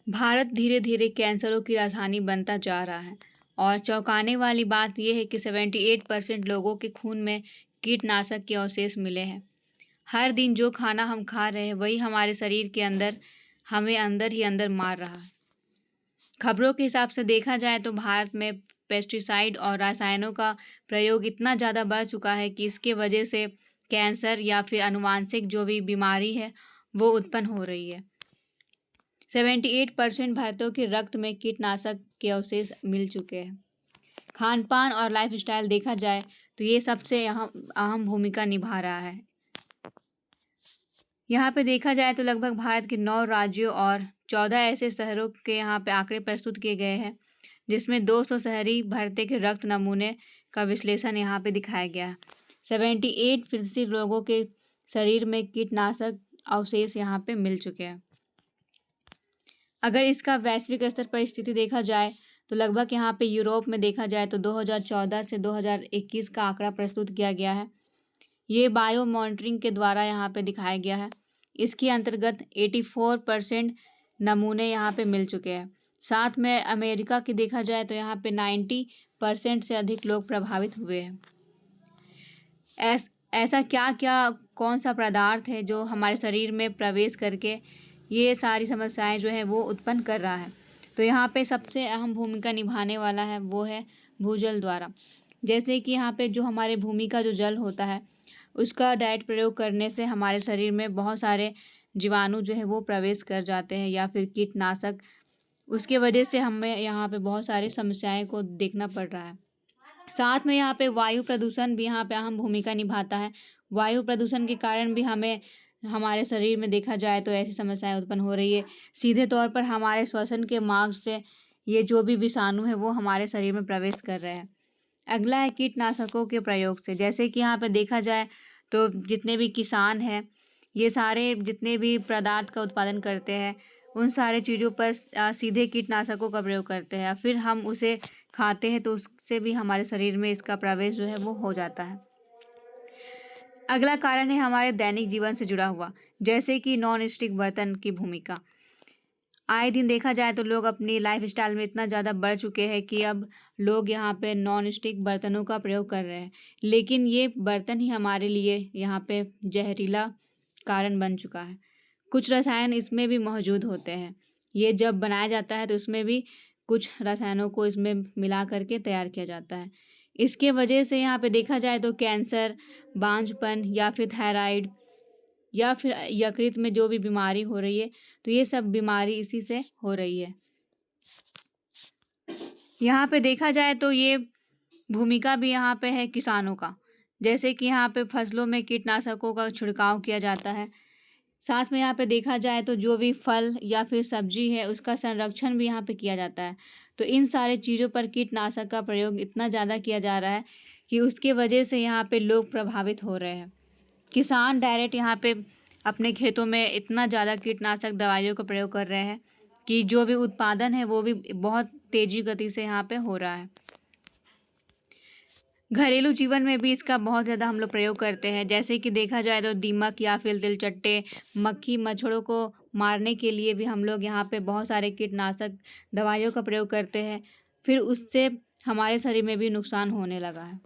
भारत धीरे धीरे कैंसरों की राजधानी बनता जा रहा है और चौंकाने वाली बात यह है कि 78% लोगों के खून में कीटनाशक के अवशेष मिले हैं। हर दिन जो खाना हम खा रहे हैं वही हमारे शरीर के अंदर हमें अंदर ही अंदर मार रहा है। खबरों के हिसाब से देखा जाए तो भारत में पेस्टिसाइड और रसायनों का प्रयोग इतना ज़्यादा बढ़ चुका है कि इसके वजह से कैंसर या फिर आनुवांशिक जो भी बीमारी है वो उत्पन्न हो रही है। 78% भारतीयों के रक्त में कीटनाशक के अवशेष मिल चुके हैं। खान पान और लाइफस्टाइल देखा जाए तो ये सबसे अहम भूमिका निभा रहा है। यहाँ पे देखा जाए तो लगभग भारत के 9 राज्यों और 14 ऐसे शहरों के यहाँ पे आंकड़े प्रस्तुत किए गए हैं, जिसमें 200 शहरी भरते के रक्त नमूने का विश्लेषण यहाँ पे दिखाया गया है। 78% लोगों के शरीर में कीटनाशक अवशेष यहाँ पे मिल चुके हैं। अगर इसका वैश्विक स्तर पर स्थिति देखा जाए तो लगभग यहाँ पे यूरोप में देखा जाए तो 2014 से 2021 का आंकड़ा प्रस्तुत किया गया है। ये बायो मॉनिटरिंग के द्वारा यहाँ पे दिखाया गया है। इसके अंतर्गत 84% नमूने यहाँ पे मिल चुके हैं। साथ में अमेरिका की देखा जाए तो यहाँ पे 90% से अधिक लोग प्रभावित हुए हैं। ऐसा कौन सा पदार्थ है जो हमारे शरीर में प्रवेश करके ये सारी समस्याएं जो है वो उत्पन्न कर रहा है। तो यहाँ पे सबसे अहम भूमिका निभाने वाला है वो है भूजल द्वारा। जैसे कि यहाँ पे जो हमारे भूमि का जो जल होता है उसका डायरेक्ट प्रयोग करने से हमारे शरीर में बहुत सारे जीवाणु जो है वो प्रवेश कर जाते हैं या फिर कीटनाशक, उसके वजह से हमें यहाँ पे बहुत सारी समस्याएं को देखना पड़ रहा है। साथ में यहाँ पे वायु प्रदूषण भी यहाँ पे अहम भूमिका निभाता है। वायु प्रदूषण के कारण भी हमारे शरीर में देखा जाए तो ऐसी समस्याएं उत्पन्न हो रही है। सीधे तौर पर हमारे श्वसन के मार्ग से ये जो भी विषाणु है वो हमारे शरीर में प्रवेश कर रहे हैं। अगला है कीटनाशकों के प्रयोग से। जैसे कि यहाँ पे देखा जाए तो जितने भी किसान हैं ये सारे जितने भी पदार्थ का उत्पादन करते हैं उन सारे चीज़ों पर सीधे कीटनाशकों का प्रयोग करते हैं, फिर हम उसे खाते हैं तो उससे भी हमारे शरीर में इसका प्रवेश जो है वो हो जाता है। अगला कारण है हमारे दैनिक जीवन से जुड़ा हुआ, जैसे कि नॉन स्टिक बर्तन की भूमिका। आए दिन देखा जाए तो लोग अपनी लाइफस्टाइल में इतना ज़्यादा बढ़ चुके हैं कि अब लोग यहाँ पे नॉन स्टिक बर्तनों का प्रयोग कर रहे हैं, लेकिन ये बर्तन ही हमारे लिए यहाँ पे जहरीला कारण बन चुका है। कुछ रसायन इसमें भी मौजूद होते हैं। ये जब बनाया जाता है तो उसमें भी कुछ रसायनों को इसमें मिला करके तैयार किया जाता है। इसके वजह से यहाँ पे देखा जाए तो कैंसर, बांझपन या फिर थायराइड या फिर यकृत में जो भी बीमारी हो रही है तो ये सब बीमारी इसी से हो रही है। यहाँ पे देखा जाए तो ये भूमिका भी यहाँ पे है किसानों का। जैसे कि यहाँ पे फसलों में कीटनाशकों का छिड़काव किया जाता है। साथ में यहाँ पे देखा जाए तो जो भी फल या फिर सब्जी है उसका संरक्षण भी यहाँ पे किया जाता है। तो इन सारे चीज़ों पर कीटनाशक का प्रयोग इतना ज़्यादा किया जा रहा है कि उसके वजह से यहाँ पे लोग प्रभावित हो रहे हैं। किसान डायरेक्ट यहाँ पे अपने खेतों में इतना ज़्यादा कीटनाशक दवाइयों का प्रयोग कर रहे हैं कि जो भी उत्पादन है वो भी बहुत तेज़ी गति से यहाँ पे हो रहा है। घरेलू जीवन में भी इसका बहुत ज़्यादा हम लोग प्रयोग करते हैं। जैसे कि देखा जाए तो दीमक या फिर तिलचट्टे, मक्खी मच्छरों को मारने के लिए भी हम लोग यहाँ पे बहुत सारे कीटनाशक दवाइयों का प्रयोग करते हैं, फिर उससे हमारे शरीर में भी नुकसान होने लगा है।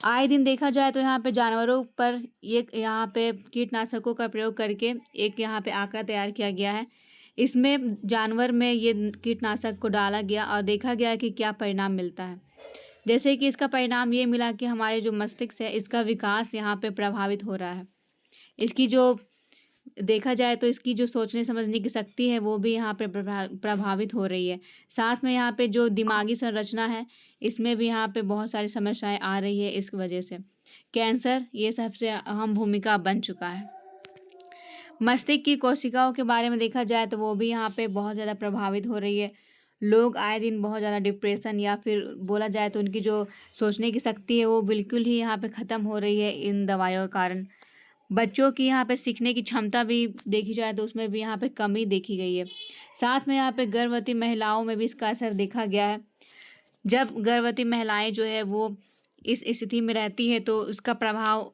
आए दिन देखा जाए तो यहाँ पे जानवरों पर यहाँ पे कीटनाशकों का प्रयोग करके एक यहाँ पे आंकड़ा तैयार किया गया है। इसमें जानवर में ये कीटनाशक को डाला गया और देखा गया कि क्या परिणाम मिलता है। जैसे कि इसका परिणाम ये मिला कि हमारे जो मस्तिष्क है इसका विकास यहाँ पे प्रभावित हो रहा है। इसकी जो देखा जाए तो इसकी जो सोचने समझने की शक्ति है वो भी यहाँ पे प्रभावित हो रही है। साथ में यहाँ पे जो दिमागी संरचना है इसमें भी यहाँ पे बहुत सारी समस्याएं आ रही है। इस वजह से कैंसर ये सबसे अहम भूमिका बन चुका है। मस्तिष्क की कोशिकाओं के बारे में देखा जाए तो वो भी यहाँ पे बहुत ज़्यादा प्रभावित हो रही है। लोग आए दिन बहुत ज़्यादा डिप्रेशन या फिर बोला जाए तो उनकी जो सोचने की शक्ति है वो बिल्कुल ही यहाँ पे ख़त्म हो रही है इन दवाइयों के कारण। बच्चों की यहाँ पे सीखने की क्षमता भी देखी जाए तो उसमें भी यहाँ पे कमी देखी गई है। साथ में यहाँ पे गर्भवती महिलाओं में भी इसका असर देखा गया है। जब गर्भवती महिलाएं जो है वो इस स्थिति में रहती है तो उसका प्रभाव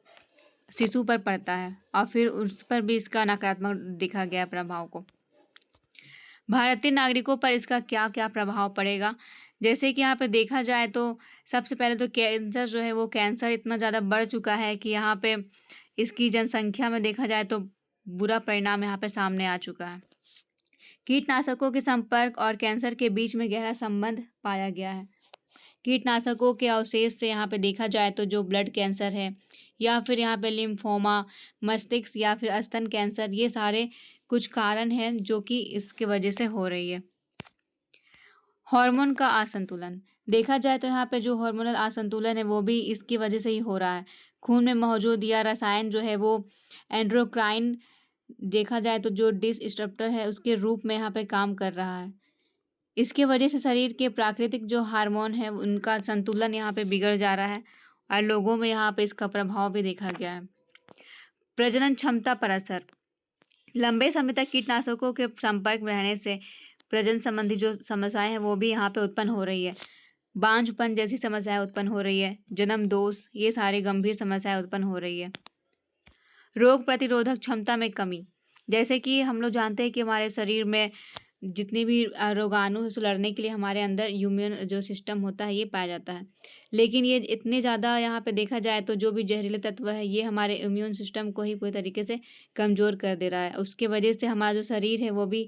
शिशु पर पड़ता है और फिर उस पर भी इसका नकारात्मक देखा गया प्रभाव को। भारतीय नागरिकों पर इसका क्या क्या प्रभाव पड़ेगा, जैसे कि यहाँ पे देखा जाए तो सबसे पहले तो कैंसर जो है वो कैंसर इतना ज़्यादा बढ़ चुका है कि यहाँ पे इसकी जनसंख्या में देखा जाए तो बुरा परिणाम यहाँ पे सामने आ चुका है। कीटनाशकों के संपर्क और कैंसर के बीच में गहरा संबंध पाया गया है। कीटनाशकों के अवशेष से यहाँ पे देखा जाए तो जो ब्लड कैंसर है या फिर यहाँ पे लिम्फोमा, मस्तिष्क या फिर स्तन कैंसर, ये सारे कुछ कारण हैं जो कि इसके वजह से हो रही है। हार्मोन का असंतुलन देखा जाए तो यहाँ पे जो हार्मोनल असंतुलन है वो भी इसकी वजह से ही हो रहा है। खून में मौजूद यह रसायन जो है वो एंडोक्राइन देखा जाए तो जो डिसरप्टर है उसके रूप में यहाँ पे काम कर रहा है। इसके वजह से शरीर के प्राकृतिक जो हार्मोन है उनका संतुलन यहाँ पे बिगड़ जा रहा है और लोगों में यहाँ पे इसका प्रभाव भी देखा गया है। प्रजनन क्षमता पर असर, लंबे समय तक कीटनाशकों के संपर्क में रहने से प्रजनन संबंधी जो समस्याएं हैं वो भी यहाँ पे उत्पन्न हो रही है। बांझपन जैसी समस्याएं उत्पन्न हो रही है, जन्म दोष, ये सारी गंभीर समस्याएं उत्पन्न हो रही है। रोग प्रतिरोधक क्षमता में कमी, जैसे कि हम लोग जानते हैं कि हमारे शरीर में जितनी भी रोगाणु से लड़ने के लिए हमारे अंदर इम्यून जो सिस्टम होता है ये पाया जाता है, लेकिन ये इतने ज़्यादा यहाँ पे देखा जाए तो जो भी जहरीले तत्व है ये हमारे इम्यून सिस्टम को ही पूरी तरीके से कमज़ोर कर दे रहा है। उसके वजह से हमारा जो शरीर है वो भी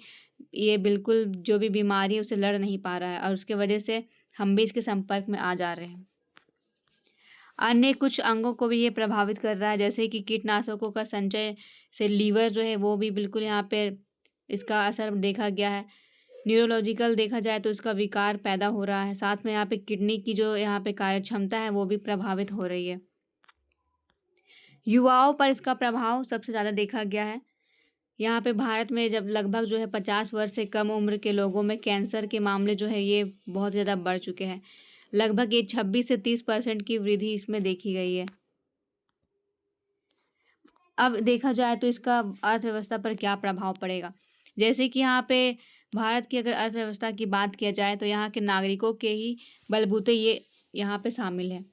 ये बिल्कुल जो भी बीमारी है उसे लड़ नहीं पा रहा है और उसके वजह से हम भी इसके संपर्क में आ जा रहे हैं। अन्य कुछ अंगों को भी ये प्रभावित कर रहा है, जैसे कि कीटनाशकों का संचय से लीवर जो है वो भी बिल्कुल यहाँ पे इसका असर देखा गया है। न्यूरोलॉजिकल देखा जाए तो इसका विकार पैदा हो रहा है। साथ में यहाँ पे किडनी की जो यहाँ पे कार्य क्षमता है वो भी प्रभावित हो रही है। युवाओं पर इसका प्रभाव सबसे ज़्यादा देखा गया है। यहाँ पे भारत में जब लगभग जो है 50 वर्ष से कम उम्र के लोगों में कैंसर के मामले जो है ये बहुत ज़्यादा बढ़ चुके हैं। लगभग ये 26 से 30% की वृद्धि इसमें देखी गई है। अब देखा जाए तो इसका अर्थव्यवस्था पर क्या प्रभाव पड़ेगा, जैसे कि यहाँ पे भारत की अगर अर्थव्यवस्था की बात किया जाए तो यहाँ के नागरिकों के ही बलबूते ये यहाँ पे शामिल है।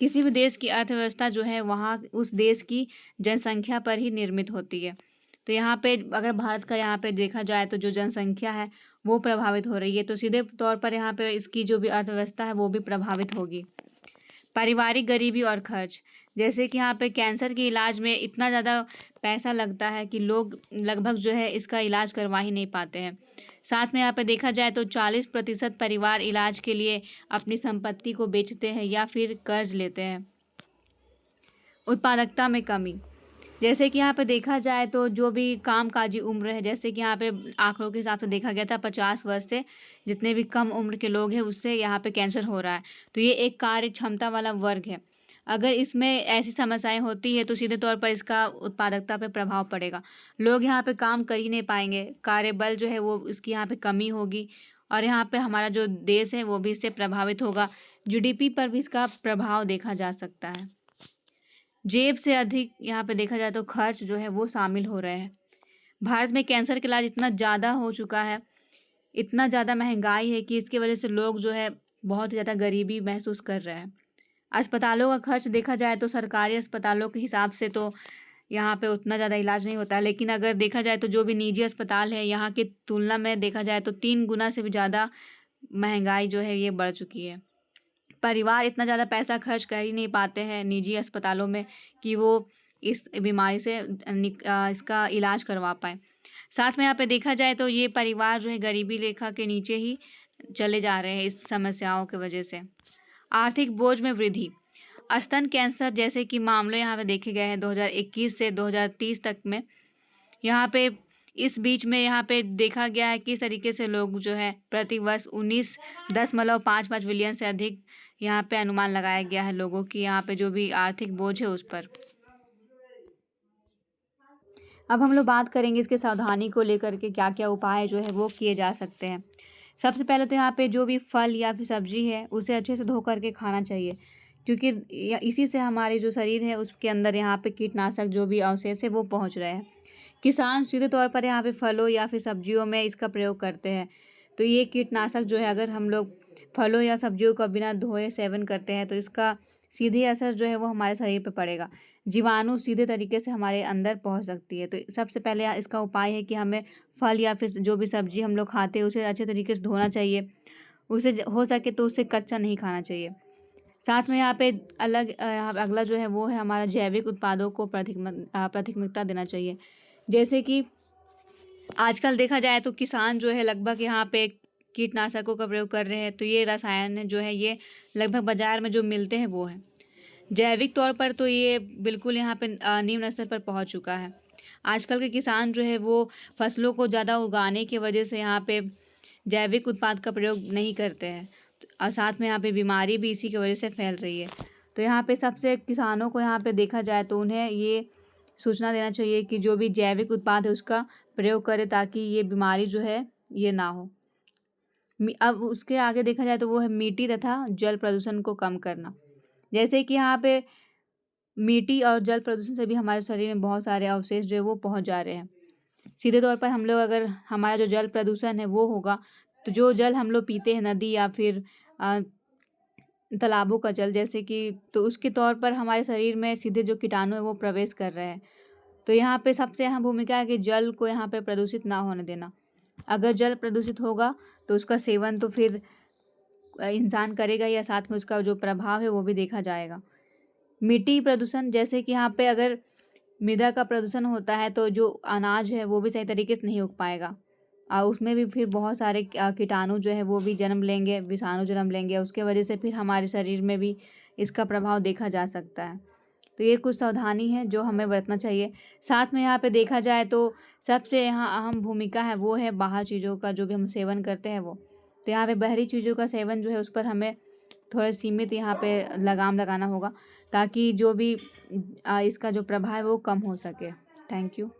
किसी भी देश की अर्थव्यवस्था जो है वहाँ उस देश की जनसंख्या पर ही निर्मित होती है। तो यहाँ पे अगर भारत का यहाँ पे देखा जाए तो जो जनसंख्या है वो प्रभावित हो रही है, तो सीधे तौर पर यहाँ पे इसकी जो भी अर्थव्यवस्था है वो भी प्रभावित होगी। पारिवारिक गरीबी और खर्च, जैसे कि यहाँ पे कैंसर के इलाज में इतना ज़्यादा पैसा लगता है कि लोग लगभग जो है इसका इलाज करवा ही नहीं पाते हैं। साथ में यहाँ पे देखा जाए तो 40% परिवार इलाज के लिए अपनी संपत्ति को बेचते हैं या फिर कर्ज लेते हैं। उत्पादकता में कमी, जैसे कि यहाँ पे देखा जाए तो जो भी कामकाजी उम्र है, जैसे कि यहाँ पे आंकड़ों के हिसाब से देखा गया था 50 वर्ष से जितने भी कम उम्र के लोग हैं उससे यहाँ पे कैंसर हो रहा है। तो ये एक कार्य क्षमता वाला वर्ग है। अगर इसमें ऐसी समस्याएं होती है तो सीधे तौर पर इसका उत्पादकता पे प्रभाव पड़ेगा। लोग यहाँ पे काम कर ही नहीं पाएंगे, कार्यबल जो है वो इसकी यहाँ पे कमी होगी और यहाँ पे हमारा जो देश है वो भी इससे प्रभावित होगा। जीडीपी पर भी इसका प्रभाव देखा जा सकता है। जेब से अधिक यहाँ पे देखा जाए तो खर्च जो है वो शामिल हो रहे हैं। भारत में कैंसर का इलाज इतना ज़्यादा हो चुका है, इतना ज़्यादा महंगाई है कि इसकी वजह से लोग जो है बहुत ज़्यादा गरीबी महसूस कर रहे हैं। अस्पतालों का खर्च देखा जाए तो सरकारी अस्पतालों के हिसाब से तो यहाँ पे उतना ज़्यादा इलाज नहीं होता, लेकिन अगर देखा जाए तो जो भी निजी अस्पताल है यहाँ की तुलना में देखा जाए तो 3 गुना से भी ज़्यादा महंगाई जो है ये बढ़ चुकी है। परिवार इतना ज़्यादा पैसा खर्च कर ही नहीं पाते हैं निजी अस्पतालों में कि वो इस बीमारी से इसका इलाज करवा पाए। साथ में यहाँ पे देखा जाए तो ये परिवार जो है गरीबी रेखा के नीचे ही चले जा रहे हैं इस समस्याओं की वजह से। आर्थिक बोझ में वृद्धि, स्तन कैंसर जैसे कि मामले यहाँ पे देखे गए हैं 2021 से 2030 तक में। यहाँ पे इस बीच में यहाँ पे देखा गया है किस तरीके से लोग जो है प्रति वर्ष 19.55 बिलियन से अधिक यहाँ पे अनुमान लगाया गया है लोगों की यहाँ पे जो भी आर्थिक बोझ है उस पर। अब हम लोग बात करेंगे इसके सावधानी को लेकर के क्या क्या उपाय जो है वो किए जा सकते हैं। सबसे पहले तो यहाँ पे जो भी फल या फिर सब्जी है उसे अच्छे से धो करके खाना चाहिए, क्योंकि इसी से हमारी जो शरीर है उसके अंदर यहाँ पे कीटनाशक जो भी अवशेष है वो पहुँच रहे हैं। किसान सीधे तौर पर यहाँ पे फलों या फिर सब्जियों में इसका प्रयोग करते हैं, तो ये कीटनाशक जो है अगर हम लोग फलों या सब्जियों का बिना धोए सेवन करते हैं तो इसका सीधे असर जो है वो हमारे शरीर पे पड़ेगा। जीवाणु सीधे तरीके से हमारे अंदर पहुँच सकती है। तो सबसे पहले इसका उपाय है कि हमें फल या फिर जो भी सब्ज़ी हम लोग खाते हैं उसे अच्छे तरीके से धोना चाहिए। उसे हो सके तो उसे कच्चा नहीं खाना चाहिए। साथ में यहाँ पे अगला जो है वो है हमारा जैविक उत्पादों को प्राथमिकता देना चाहिए। जैसे कि आजकल देखा जाए तो किसान जो है लगभग यहाँ पे कीटनाशकों का प्रयोग कर रहे हैं। तो ये रसायन जो है ये लगभग बाज़ार में जो मिलते हैं वो हैं। जैविक तौर पर तो ये बिल्कुल यहाँ पे निम्न स्तर पर पहुँच चुका है। आजकल के किसान जो है वो फसलों को ज़्यादा उगाने की वजह से यहाँ पे जैविक उत्पाद का प्रयोग नहीं करते हैं और साथ में यहाँ पे बीमारी भी इसी की वजह से फैल रही है। तो यहाँ पे सबसे किसानों को यहाँ पे देखा जाए तो उन्हें ये सूचना देना चाहिए कि जो भी जैविक उत्पाद है उसका प्रयोग करें ताकि ये बीमारी जो है ये ना हो। अब उसके आगे देखा जाए तो वो है मिट्टी तथा जल प्रदूषण को कम करना। जैसे कि यहाँ पे मिट्टी और जल प्रदूषण से भी हमारे शरीर में बहुत सारे अवशेष जो है वो पहुँच जा रहे हैं। सीधे तौर पर हम लोग अगर हमारा जो जल प्रदूषण है वो होगा तो जो जल हम लोग पीते हैं नदी या फिर तालाबों का जल जैसे कि, तो उसके तौर पर हमारे शरीर में सीधे जो कीटाणु है वो प्रवेश कर रहे हैं। तो यहाँ पे सबसे अहम भूमिका है कि जल को यहाँ पे प्रदूषित ना होने देना। अगर जल प्रदूषित होगा तो उसका सेवन तो फिर इंसान करेगा या साथ में उसका जो प्रभाव है वो भी देखा जाएगा। मिट्टी प्रदूषण जैसे कि यहाँ पे अगर मृदा का प्रदूषण होता है तो जो अनाज है वो भी सही तरीके से नहीं उग पाएगा और उसमें भी फिर बहुत सारे कीटाणु जो है वो भी जन्म लेंगे, विषाणु जन्म लेंगे। उसके वजह से फिर हमारे शरीर में भी इसका प्रभाव देखा जा सकता है। तो ये कुछ सावधानी है जो हमें बरतना चाहिए। साथ में यहाँ पे देखा जाए तो सबसे यहाँ अहम भूमिका है वो है बाहर चीज़ों का जो भी हम सेवन करते हैं वो। तो यहाँ पे बाहरी चीज़ों का सेवन जो है उस पर हमें थोड़ा सीमित यहाँ पे लगाम लगाना होगा ताकि जो भी इसका जो प्रभाव है वो कम हो सके। Thank you.